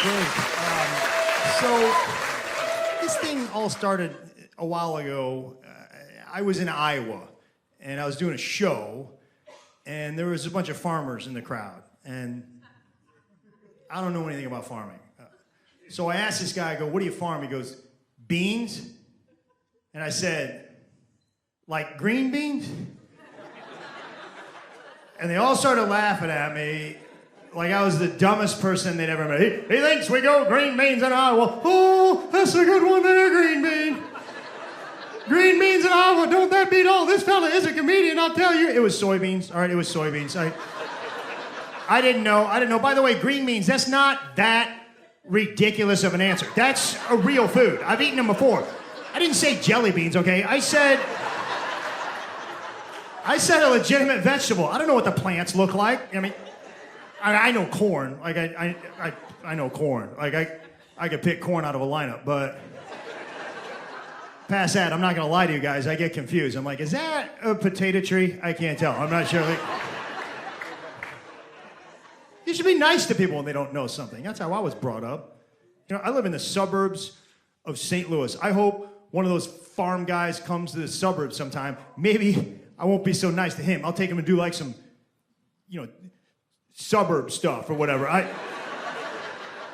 Great. So this thing all started a while ago. I was in Iowa, and I was doing a show, and there was a bunch of farmers in the crowd, and I don't know anything about farming. So I asked this guy, I go, what do you farm? He goes, beans? And I said, like green beans? And they all started laughing at me like I was the dumbest person they'd ever met. He thinks we go green beans in Iowa. Oh, that's a good one there, green bean. Green beans in Iowa, don't that beat all? This fella is a comedian, I'll tell you. It was soybeans, all right, it was soybeans. I didn't know. By the way, green beans, that's not that ridiculous of an answer. That's a real food. I've eaten them before. I didn't say jelly beans, okay? I said a legitimate vegetable. I don't know what the plants look like. I mean, I know corn. Like I know corn. Like I could pick corn out of a lineup, but past that, I'm not gonna lie to you guys. I get confused. I'm like, is that a potato tree? I can't tell. I'm not sure. Like, you should be nice to people when they don't know something. That's how I was brought up. You know, I live in the suburbs of St. Louis. I hope one of those farm guys comes to the suburbs sometime. Maybe I won't be so nice to him. I'll take him and do like some, suburb stuff or whatever.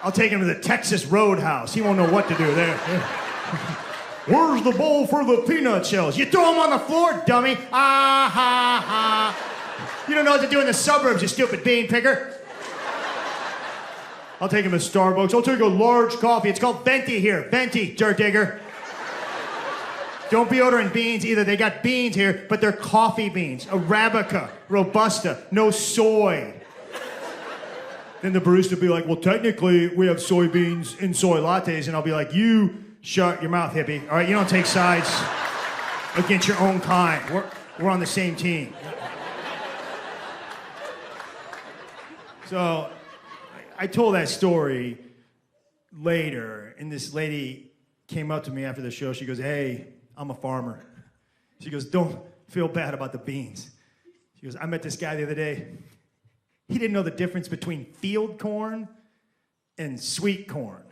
I'll take him to the Texas Roadhouse. He won't know what to do there. Where's the bowl for the peanut shells? You throw them on the floor, dummy. Ah, ha, ha. You don't know what to do in the suburbs, you stupid bean picker. I'll take him to Starbucks. I'll take a large coffee. It's called venti here. Venti, dirt digger. Don't be ordering beans either. They got beans here, but they're coffee beans. Arabica, Robusta, no soy. Then the barista will be like, well, technically, we have soybeans in soy lattes. And I'll be like, you shut your mouth, hippie. All right, you don't take sides against your own kind. We're on the same team. So I told that story later, and this lady came up to me after the show. She goes, hey, I'm a farmer. She goes, don't feel bad about the beans. She goes, I met this guy the other day. He didn't know the difference between field corn and sweet corn.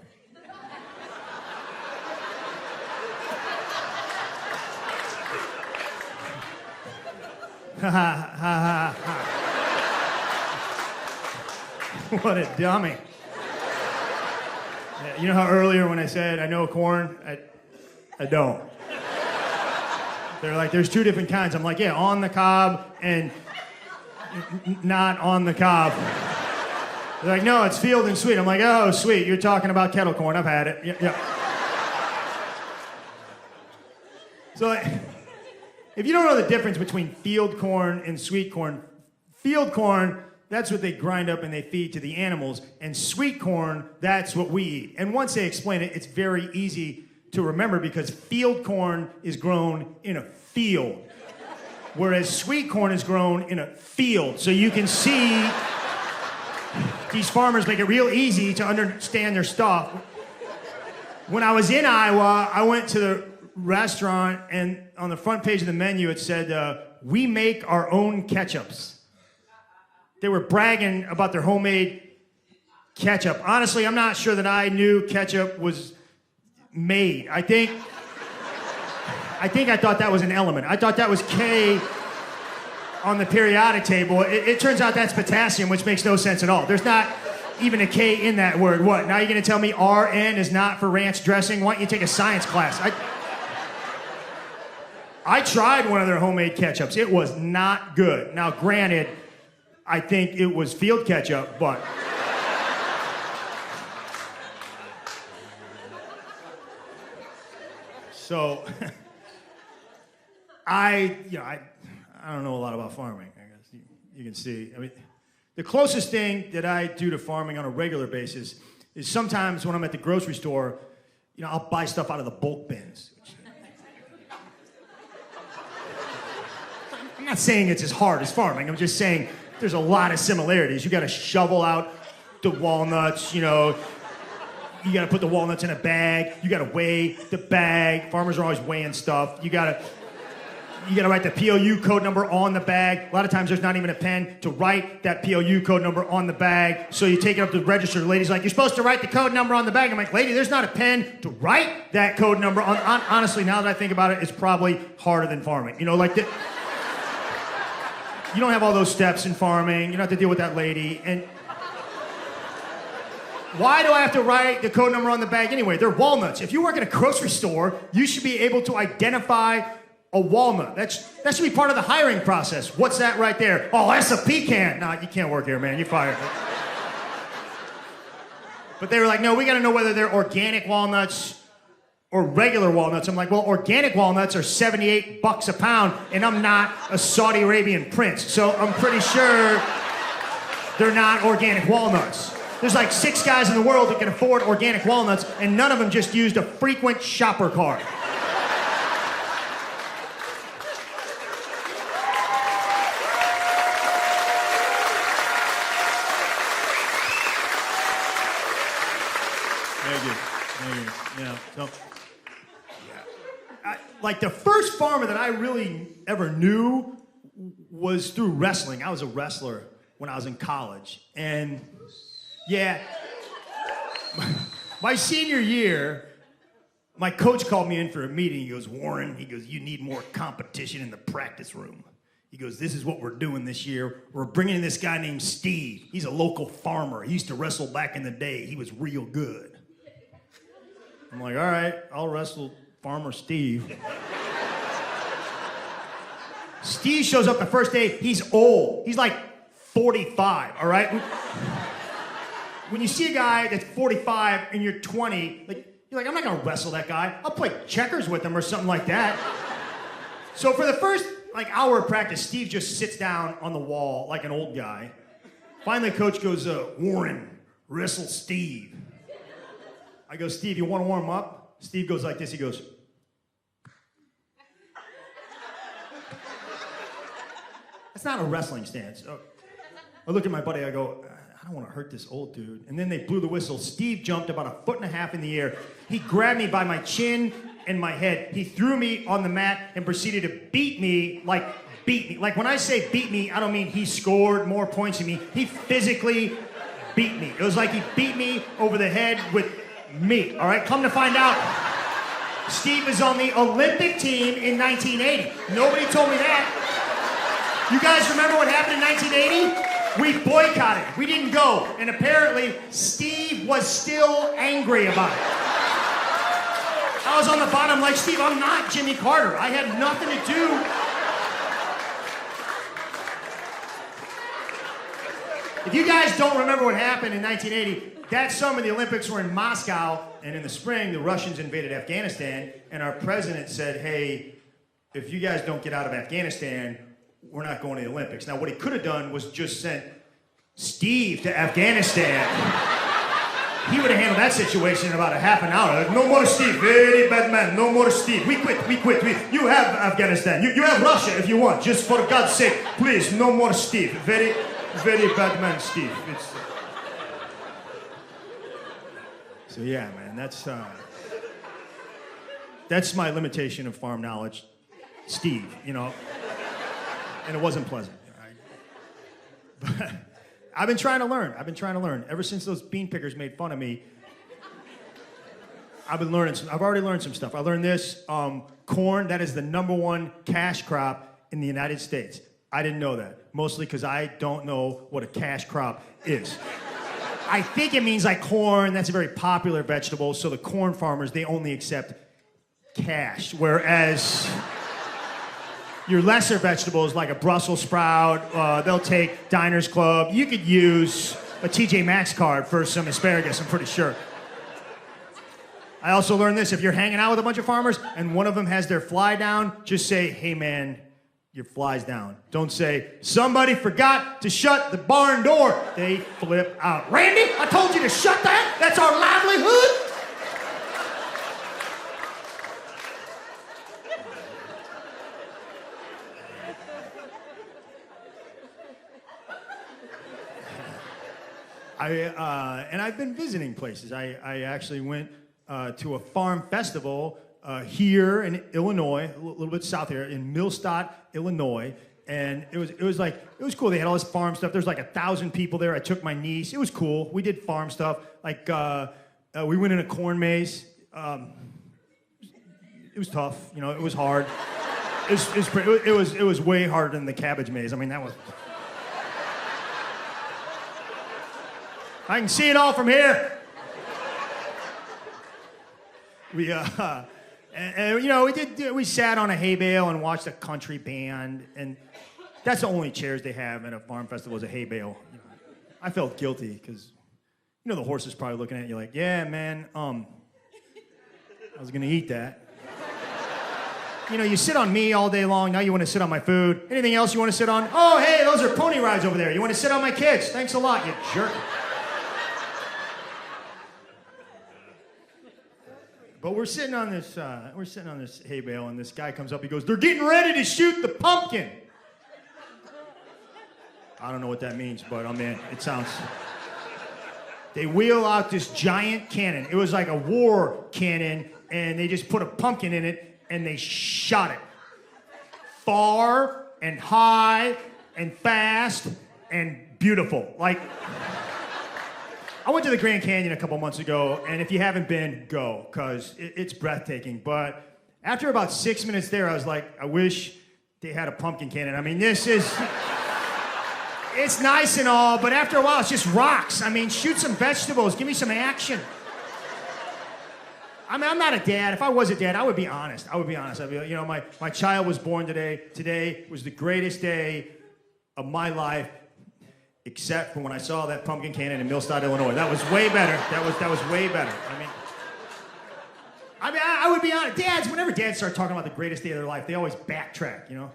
Ha ha ha ha. What a dummy. You know how earlier when I said I know corn? I don't. They're like, there's two different kinds. I'm like, yeah, on the cob and not on the cob. They're like, no, it's field and sweet. I'm like, oh, sweet. You're talking about kettle corn. I've had it. Yeah. So if you don't know the difference between field corn and sweet corn, field corn, that's what they grind up and they feed to the animals. And sweet corn, that's what we eat. And once they explain it, it's very easy to remember because field corn is grown in a field, whereas sweet corn is grown in a field. So you can see these farmers make it real easy to understand their stuff. When I was in Iowa, I went to the restaurant, and on the front page of the menu, it said, we make our own ketchups. They were bragging about their homemade ketchup. Honestly, I'm not sure that I knew ketchup was made. I think I thought that was an element. I thought that was K on the periodic table. It turns out that's potassium, which makes no sense at all. There's not even a K in that word. What, now you're gonna tell me RN is not for ranch dressing? Why don't you take a science class? I tried one of their homemade ketchups. It was not good. Now, granted, I think it was field ketchup, but... So, I don't know a lot about farming, I guess you can see. I mean, the closest thing that I do to farming on a regular basis is sometimes when I'm at the grocery store, I'll buy stuff out of the bulk bins. I'm not saying it's as hard as farming. I'm just saying there's a lot of similarities. You got to shovel out the walnuts, you got to put the walnuts in a bag. You got to weigh the bag. Farmers are always weighing stuff. You got to You gotta write the POU code number on the bag. A lot of times there's not even a pen to write that POU code number on the bag. So you take it up to the register. The lady's like, you're supposed to write the code number on the bag. I'm like, lady, there's not a pen to write that code number on. Honestly, now that I think about it, it's probably harder than farming. You know, like you don't have all those steps in farming. You don't have to deal with that lady. And why do I have to write the code number on the bag anyway? They're walnuts. If you work at a grocery store, you should be able to identify a walnut. That should be part of the hiring process. What's that right there? Oh, that's a pecan. Nah, you can't work here, man. You're fired. But they were like, no, we got to know whether they're organic walnuts or regular walnuts. I'm like, well, organic walnuts are $78 a pound, and I'm not a Saudi Arabian prince, so I'm pretty sure they're not organic walnuts. There's like 6 guys in the world that can afford organic walnuts, and none of them just used a frequent shopper card. Yeah, so, like the first farmer that I really ever knew was through wrestling. I was a wrestler when I was in college. And yeah, my senior year, my coach called me in for a meeting. He goes, Warren, he goes, you need more competition in the practice room. He goes, this is what we're doing this year. We're bringing in this guy named Steve. He's a local farmer. He used to wrestle back in the day. He was real good. I'm like, all right, I'll wrestle Farmer Steve. Steve shows up the first day. He's old. He's like 45, all right? When you see a guy that's 45 and you're 20, you're like, I'm not gonna wrestle that guy. I'll play checkers with him or something like that. So for the first hour of practice, Steve just sits down on the wall like an old guy. Finally, coach goes, Warren, wrestle Steve. I go, Steve, you want to warm up? Steve goes like this. He goes, that's not a wrestling stance. I look at my buddy. I go, I don't want to hurt this old dude. And then they blew the whistle. Steve jumped about 1.5 feet in the air. He grabbed me by my chin and my head. He threw me on the mat and proceeded to beat me. Like when I say beat me, I don't mean he scored more points than me. He physically beat me. It was like he beat me over the head with me, all right? Come to find out, Steve is on the Olympic team in 1980. Nobody told me that. You guys remember what happened in 1980? We boycotted. We didn't go. And apparently, Steve was still angry about it. I was on the bottom like, Steve, I'm not Jimmy Carter. I had nothing to do. If you guys don't remember what happened in 1980, that summer the Olympics were in Moscow, and in the spring the Russians invaded Afghanistan, and our president said, hey, if you guys don't get out of Afghanistan, we're not going to the Olympics. Now what he could have done was just sent Steve to Afghanistan. He would have handled that situation in about a half an hour. Like, no more Steve, very bad man, no more Steve. We quit. You have Afghanistan. You have Russia if you want. Just for God's sake, please, no more Steve. Very, very bad man, Steve. So yeah, man, that's my limitation of farm knowledge. Steve, you know, and it wasn't pleasant. Right? But I've been trying to learn. Ever since those bean pickers made fun of me, I've already learned some stuff. I learned this, corn, that is the #1 cash crop in the United States. I didn't know that, mostly because I don't know what a cash crop is. I think it means like corn, that's a very popular vegetable, so the corn farmers, they only accept cash, whereas your lesser vegetables like a Brussels sprout, they'll take Diners Club. You could use a TJ Maxx card for some asparagus, I'm pretty sure. I also learned this, if you're hanging out with a bunch of farmers and one of them has their fly down, just say, hey man, your fly's down. Don't say, somebody forgot to shut the barn door. They flip out. Randy, I told you to shut that. That's our livelihood. And I've been visiting places. I actually went to a farm festival here in Illinois, a little bit south here, in Millstadt, Illinois. And it was cool. They had all this farm stuff. There's like 1,000 people there. I took my niece. It was cool. We did farm stuff. Like we went in a corn maze. It was tough. You know, it was hard. It was way harder than the cabbage maze. I mean, that was. I can see it all from here. We and you know, we sat on a hay bale and watched a country band, and that's the only chairs they have at a farm festival is a hay bale. You know, I felt guilty because, you know, the horse is probably looking at you like, yeah, man, I was gonna eat that. You know, you sit on me all day long, now you want to sit on my food. Anything else you want to sit on? Oh, hey, those are pony rides over there. You want to sit on my kids? Thanks a lot, you jerk. But we're sitting on this hay bale, and this guy comes up. He goes, "They're getting ready to shoot the pumpkin." I don't know what that means, but I'm in. It sounds. They wheel out this giant cannon. It was like a war cannon, and they just put a pumpkin in it, and they shot it far and high and fast and beautiful. Like. I went to the Grand Canyon a couple months ago, and if you haven't been, go, because it's breathtaking. But after about 6 minutes there, I was like, I wish they had a pumpkin cannon. I mean, it's nice and all, but after a while, it's just rocks. I mean, shoot some vegetables. Give me some action. I mean, I'm not a dad. If I was a dad, I would be honest. I'd be, you know, my child was born today. Today was the greatest day of my life. Except for when I saw that pumpkin cannon in Millstadt, Illinois. That was way better. That was way better. I would be honest. Whenever dads start talking about the greatest day of their life, they always backtrack, you know?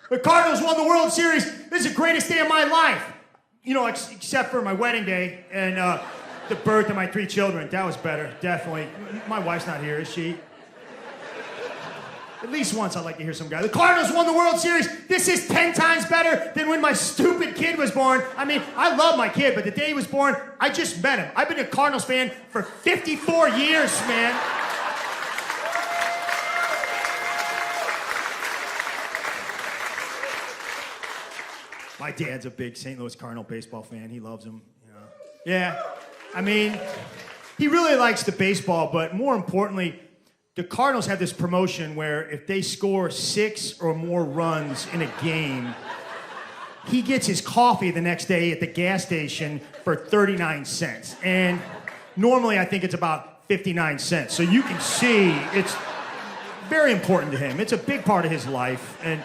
The Cardinals won the World Series. This is the greatest day of my life. You know, except for my wedding day and the birth of my 3 children. That was better, definitely. My wife's not here, is she? At least once I'd like to hear some guy. The Cardinals won the World Series. This is 10 times better than when my stupid kid was born. I mean, I love my kid, but the day he was born, I just met him. I've been a Cardinals fan for 54 years, man. My dad's a big St. Louis Cardinal baseball fan. He loves them. You know. Yeah, I mean, he really likes the baseball, but more importantly, the Cardinals have this promotion where if they score 6 or more runs in a game, he gets his coffee the next day at the gas station for 39 cents. And normally I think it's about 59 cents. So you can see it's very important to him. It's a big part of his life. And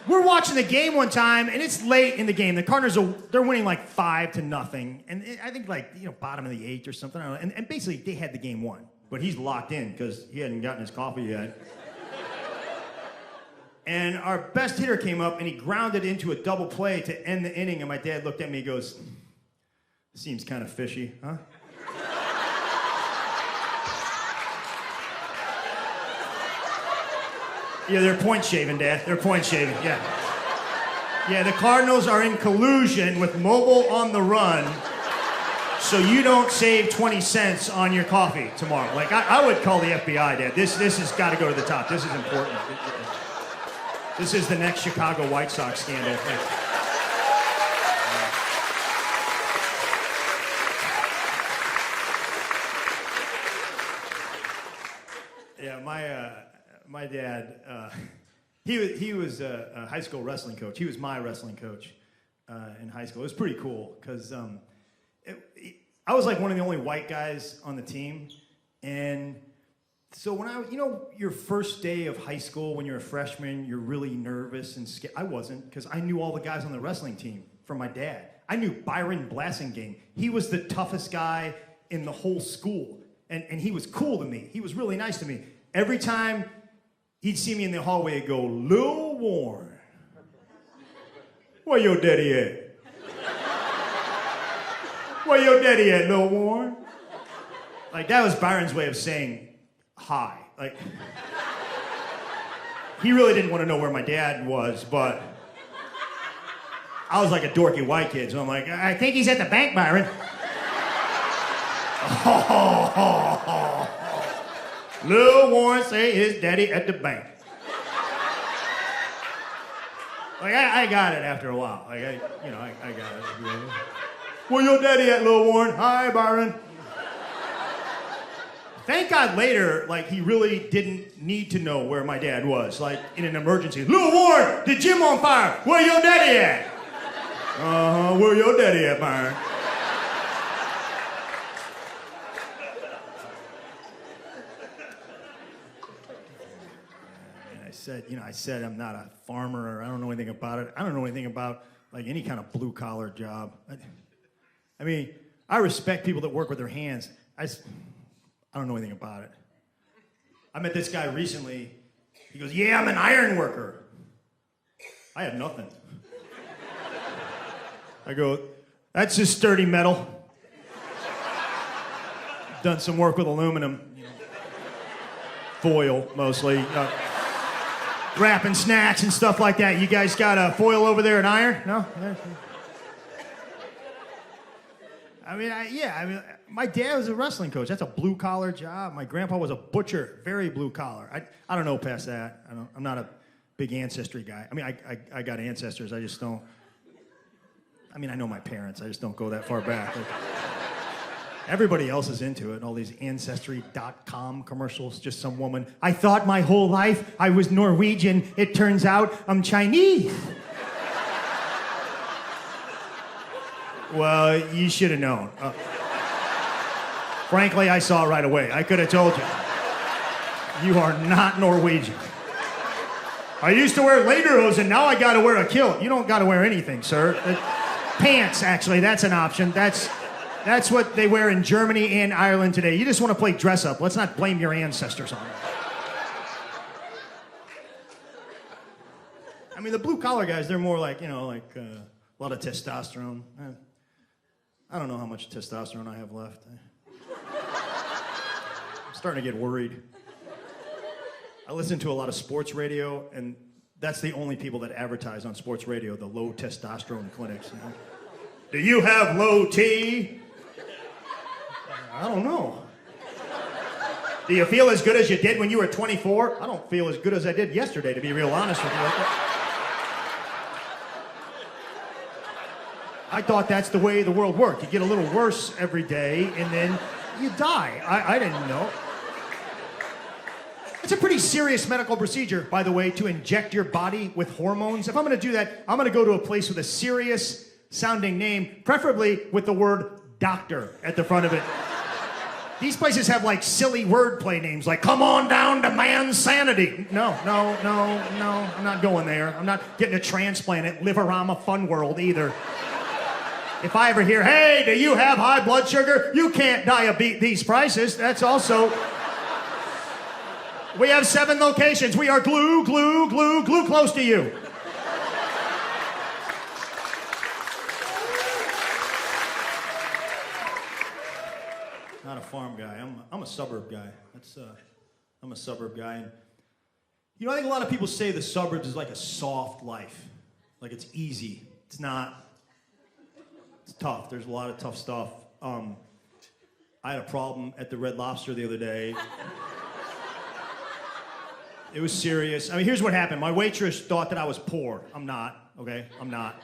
we're watching the game one time, and it's late in the game. The Cardinals they're winning like 5-0, and I think like, you know, bottom of the 8th or something. I don't know. And basically they had the game won. But he's locked in because he hadn't gotten his coffee yet. And our best hitter came up and he grounded into a double play to end the inning. And my dad looked at me and goes, "Seems kind of fishy, huh?" Yeah, they're point shaving, Dad. They're point shaving, yeah. Yeah, the Cardinals are in collusion with Mobile on the Run. So you don't save 20 cents on your coffee tomorrow. Like, I would call the FBI, Dad. This has got to go to the top. This is important. This is the next Chicago White Sox scandal. Yeah, my dad, he was a high school wrestling coach. He was my wrestling coach in high school. It was pretty cool because I was like one of the only white guys on the team. And so when your first day of high school, when you're a freshman, you're really nervous and scared. I wasn't, because I knew all the guys on the wrestling team from my dad. I knew Byron Blassingame. He was the toughest guy in the whole school. And he was cool to me. He was really nice to me. Every time he'd see me in the hallway, he'd go, "Lil Warren, where your daddy at? Where your daddy at, Lil Warren?" Like, that was Byron's way of saying hi. Like, he really didn't want to know where my dad was, but I was like a dorky white kid, so I'm like, "I think he's at the bank, Byron." Lil Warren say his daddy at the bank. Like, I got it after a while. Like, I got it. Where your daddy at, Lil Warren? Hi, Byron. Thank God later, like, he really didn't need to know where my dad was. Like, in an emergency. Lil Warren, the gym on fire. Where your daddy at? Where your daddy at, Byron? I said I'm not a farmer, or I don't know anything about it. I don't know anything about, like, any kind of blue-collar job. I mean, I respect people that work with their hands. I don't know anything about it. I met this guy recently. He goes, yeah, I'm an iron worker. I have nothing. I go, that's just sturdy metal. Done some work with aluminum. Foil, mostly. Wrapping snacks and stuff like that. You guys got a foil over there and iron? No? I mean, my dad was a wrestling coach. That's a blue-collar job. My grandpa was a butcher, very blue-collar. I don't know past that. I'm not a big ancestry guy. I mean, I got ancestors. I just don't. I mean, I know my parents. I just don't go that far back. Like, everybody else is into it, and all these Ancestry.com commercials, just some woman. I thought my whole life I was Norwegian. It turns out I'm Chinese. Well, you should have known. Frankly, I saw it right away. I could have told you. You are not Norwegian. I used to wear lederhosen, now I gotta wear a kilt. You don't gotta wear anything, sir. Pants, actually, that's an option. That's what they wear in Germany and Ireland today. You just want to play dress up. Let's not blame your ancestors on it. I mean, the blue collar guys, they're more like, a lot of testosterone. I don't know how much testosterone I have left. I'm starting to get worried. I listen to a lot of sports radio, and that's the only people that advertise on sports radio, the low testosterone clinics. Do you have low T? I don't know. Do you feel as good as you did when you were 24? I don't feel as good as I did yesterday, to be real honest with you. I thought that's the way the world worked. You get a little worse every day, and then you die. I didn't know. It's a pretty serious medical procedure, by the way, to inject your body with hormones. If I'm going to do that, I'm going to go to a place with a serious-sounding name, preferably with the word doctor at the front of it. These places have, like, silly wordplay names, like, come on down to man's sanity. No, I'm not going there. I'm not getting a transplant at Liverama Fun World either. If I ever hear, hey, do you have high blood sugar? You can't die of these prices. That's also... We have 7 locations. We are glue close to you. Not a farm guy. I'm a suburb guy. I'm a suburb guy. And, I think a lot of people say the suburbs is like a soft life. Like it's easy. It's not. It's tough. There's a lot of tough stuff. I had a problem at the Red Lobster the other day. It was serious. I mean, here's what happened. My waitress thought that I was poor. I'm not, okay? I'm not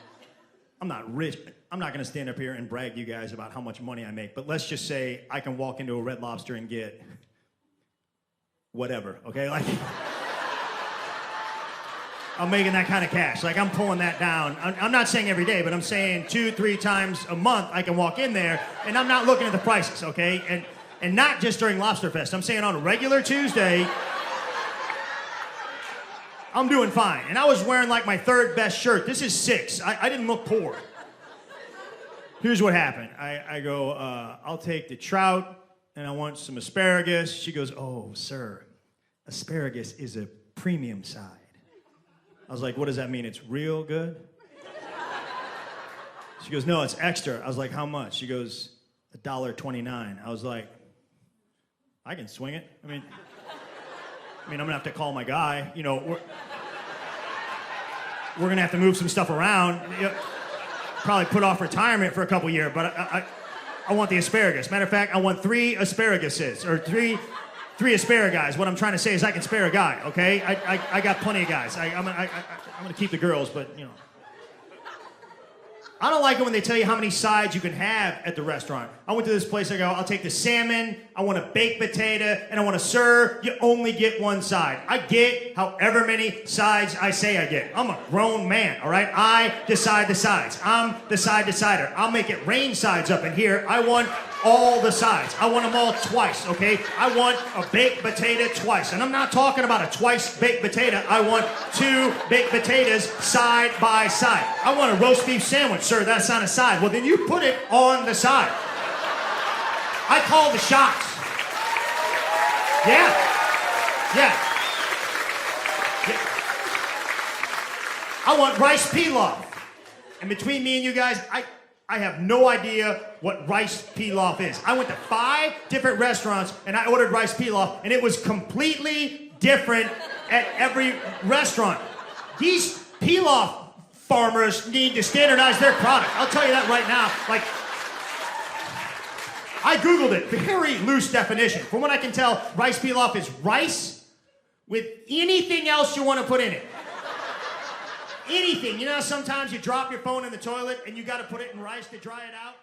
rich. I'm not gonna stand up here and brag to you guys about how much money I make, but let's just say I can walk into a Red Lobster and get whatever, okay? Like, I'm making that kind of cash. Like, I'm pulling that down. I'm not saying every day, but I'm saying 2-3 times a month I can walk in there, and I'm not looking at the prices, okay? And not just during Lobster Fest. I'm saying on a regular Tuesday, I'm doing fine. And I was wearing like my 3rd best shirt. This is 6. I didn't look poor. Here's what happened. I go, I'll take the trout and I want some asparagus. She goes, oh, sir, asparagus is a premium side. I was like, what does that mean? It's real good? She goes, no, it's extra. I was like, how much? She goes, $1.29. I was like, I can swing it. I mean, I'm gonna have to call my guy. We're gonna have to move some stuff around. Probably put off retirement for a couple years, but I want the asparagus. Matter of fact, I want 3 asparaguses, or 3 asparagus. What I'm trying to say is I can spare a guy, okay? I got plenty of guys. I'm gonna keep the girls, but you know. I don't like it when they tell you how many sides you can have at the restaurant. I went to this place, I go, I'll take the salmon, I want a baked potato, and I want a sir, you only get 1 side. I get however many sides I say I get. I'm a grown man, all right? I decide the sides. I'm the side decider. I'll make it rain sides up in here. I want all the sides. I want them all twice, okay? I want a baked potato twice. And I'm not talking about a twice baked potato. I want 2 baked potatoes side by side. I want a roast beef sandwich. Sir, that's on a side. Well, then you put it on the side. I call the shots. Yeah. I want rice pilaf. And between me and you guys, I have no idea what rice pilaf is. I went to 5 different restaurants and I ordered rice pilaf and it was completely different at every restaurant. These pilaf farmers need to standardize their product. I'll tell you that right now. Like, I Googled it, very loose definition. From what I can tell, rice pilaf is rice with anything else you want to put in it. Anything. You know, sometimes you drop your phone in the toilet and you got to put it in rice to dry it out.